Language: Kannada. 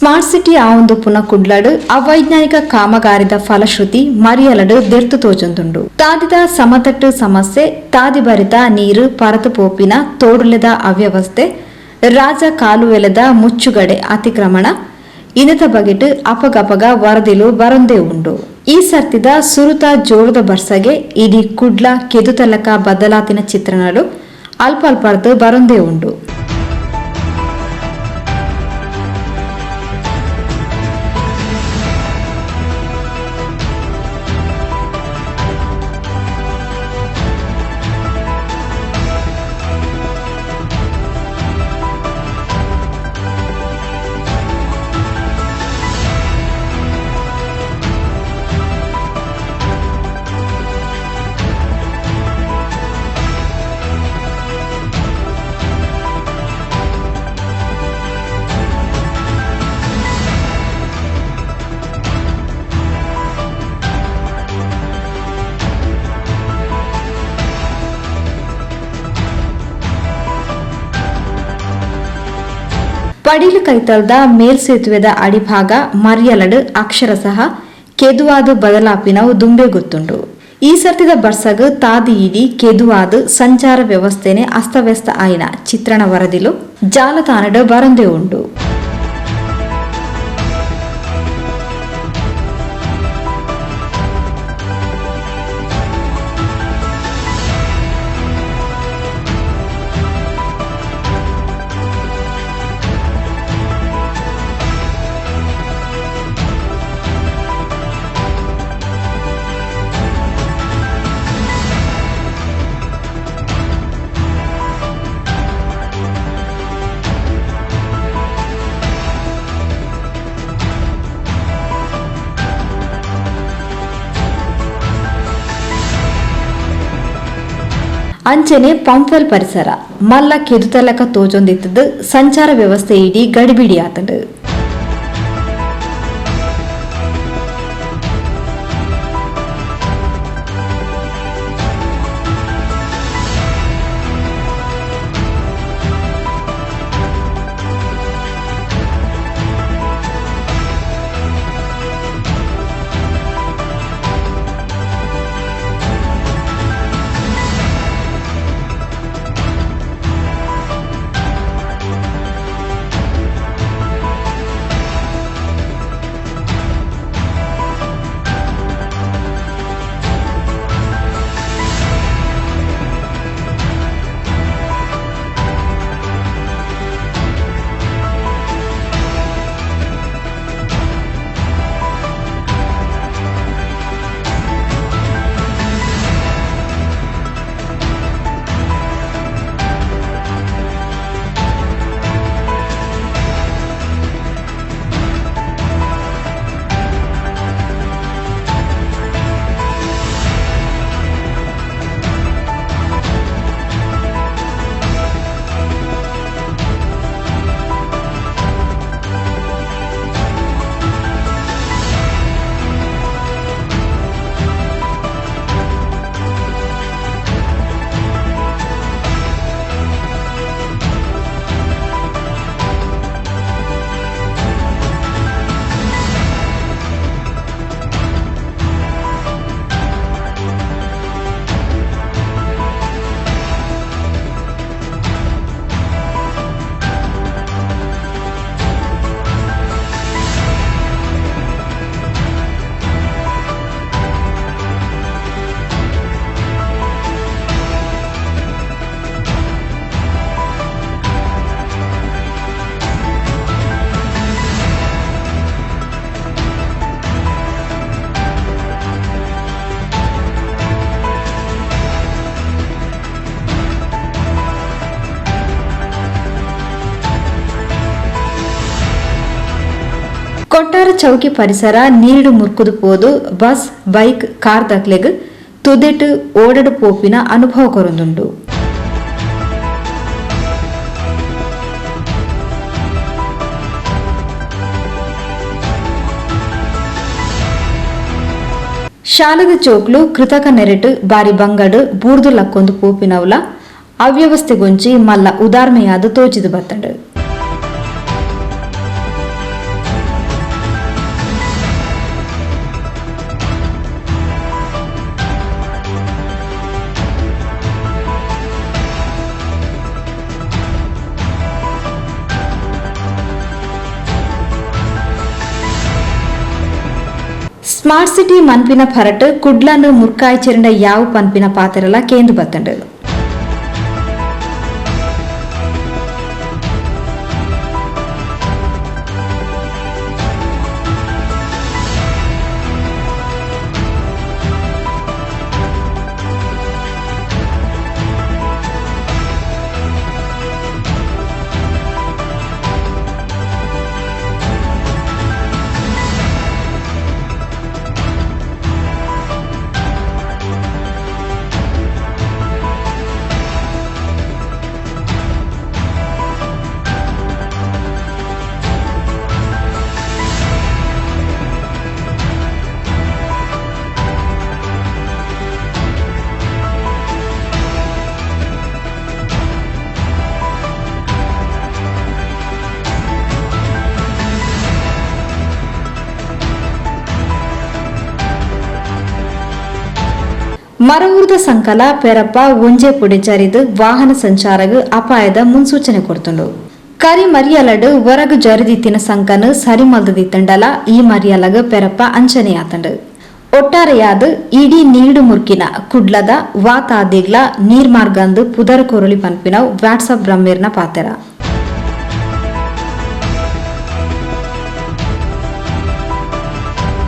ಸ್ಮಾರ್ಟ್ ಸಿಟಿ ಆವೊಂದು ಪುನಃ ಕುಡ್ಲಡ್ ಅವೈಜ್ಞಾನಿಕ ಕಾಮಗಾರಿದ ಫಲಶ್ರುತಿ ಮರಿಯಲಡ್ ದೆರ್ತು ತೋಜೊಂದುಂಡು. ತಾದಿದ ಸಮತಟ್ಟು ಸಮಸ್ಯೆ, ತಾದಿ ಬರಿದ ನೀರು ಪರತು ಪೋಪಿನ ತೋಡುಲೆದ ಅವ್ಯವಸ್ಥೆ, ರಾಜ ಕಾಲುವೆಲೆದ ಮುಚ್ಚುಗಡೆ ಅತಿಕ್ರಮಣ ಇನ್ನತ ಬಗೆಟ್ ಅಪಗಪಗ ವರದಿಲು ಬರೊಂದೇ ಉಂಡು. ಈ ಸರ್ತಿದ ಸುರುತ ಜೋಳದ ಬರ್ಸಗೆ ಇಡೀ ಕುಡ್ಲ ಕೆದುತಲಕ ಬದಲಾತಿನ ಚಿತ್ರಣಲು ಅಲ್ಪ ಅಲ್ಪರ್ದು ಬರೊಂದೇ ಉಂಡು. ಪಡೀಲು ಕೈತಲ್ದ ಮೇಲ್ಸೇತುವೆದ ಅಡಿಭಾಗ ಮರಿಯಲಡ್ ಅಕ್ಷರಸಃ ಕೆದುವಾದು ಬದಲಾಪಿನವು ದುಂಬೆ ಗೊತ್ತುಂಡು. ಈ ಸರ್ತಿದ ಬರ್ಸಗ್ ತಾದಿ ಇಡಿ ಕೆದುವಾದು ಸಂಚಾರ ವ್ಯವಸ್ಥೆನೆ ಅಸ್ತವ್ಯಸ್ತ ಆಯ್ನ ಚಿತ್ರಣ ವರದಿಲು ಜಾಲತಾಣಡ್ ಬರೊಂದೇ ಉಂಡು. ಅಂಚನೆ ಪಂಪ್ವೆಲ್ ಪರಿಸರ ಮಲ್ಲ ಕೆದುತಲಕ ತೋಜೊಂದಿತ್ತದು ಸಂಚಾರ ವ್ಯವಸ್ಥೆ ಇಡೀ ಗಡಿಬಿಡಿ ಆತಂಡು. ಕೊಟ್ಟಾರ ಚೌಕಿ ಪರಿಸರ ನೀರಿಡು ಮುರ್ಕುದು ಪೋದು ಬಸ್ ಬೈಕ್ ಕಾರ್ ದಕ್ಲೆಗ್ ತುದೆಟ್ ಓಡಡು ಪೋಪಿನ ಅನುಭವ ಕೊರೊಂದುಂಡು. ಶಾಲೆದ ಚೋಕ್ಲು ಕೃತಕ ನೆರೆಟ್ ಬಾರಿ ಬಂಗಡ್ ಬೂರ್ದು ಲಕ್ಕೊಂದು ಪೋಪಿನವುಲ ಅವ್ಯವಸ್ಥೆಗೊಂಚಿ ಮಲ್ಲ ಉದಾರ್ಮೆಯಾದ ತೋಚಿದು ಬತ್ತಂಡು. ಸ್ಮಾರ್ಟ್ ಸಿಟಿ ಮನ್ಪಿನ ಪರಟ್ ಕುಡ್ಲನ್ನು ಮುರ್ಕಾಯ್ಚಿರಂಡ ಯಾವ ಪನ್ಪಿನ ಪಾತೆರಲ ಕೇಂದು ಬತ್ತಂಡು. ಮರವೂರದ ಸಂಕಲ ಪೆರಪ್ಪ ಒಂಜೆ ಪುಡಿ ಜರಿದು ವಾಹನ ಸಂಚಾರಗ ಅಪಾಯದ ಮುನ್ಸೂಚನೆ ಕೊಡ್ತುಂಡು. ಕರಿ ಮರಿಯಲಡ್ ಹೊರಗು ಜರಿದಿತ್ತಿನ ಸಂಕನು ಸರಿ ಮಲ್ದದಿತ್ತಂಡಲ ಈ ಮರಿಯಲಗ ಪೆರಪ್ಪ ಅಂಚನೆಯಾತಂಡು. ಒಟ್ಟಾರೆಯಾದ ಇಡೀ ನೀಡು ಮುರ್ಕಿನ ಕುಡ್ಲದ ವಾತಾದಿಗ್ಲ ನೀರ್ಮಾರ್ಗಂದು ಪುದರ್ ಕೊರಳಿ ಪನ್ಪಿನವ್ ವಾಟ್ಸಪ್ ಬ್ರಹ್ಮೇರ್ನ ಪಾತೆರ.